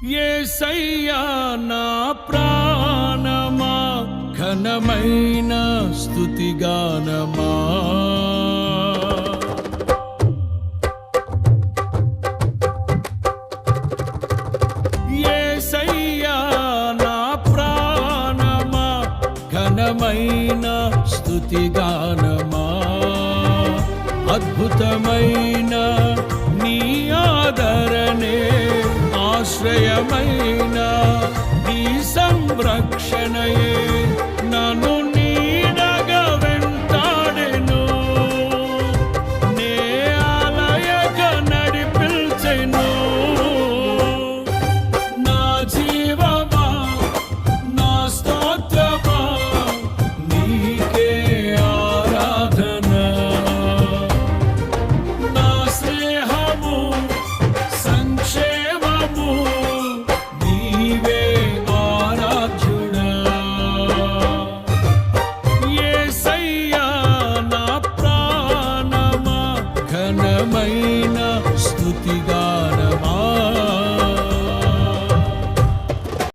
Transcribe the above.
యేసయ్యా నా ప్రాణమా ఘనమైన స్తుతిగానమా యేసయ్యా నా ప్రాణమా ఘనమైన స్తుతిగానమా అద్భుతమైన నీ ఆదరణే ఆశ్రయమైన నీ సంరక్షణయే నన్ను నీడగా వెంటాడెను నే ఆలయక నడిపించెను నా జీవమా నా స్తోత్రమా నీకే ఆరాధన నా స్నేహము సంక్షేమము నీవే ఆరాధ్యుడా యేసయ్యా నా ప్రాణమా ఘనమైన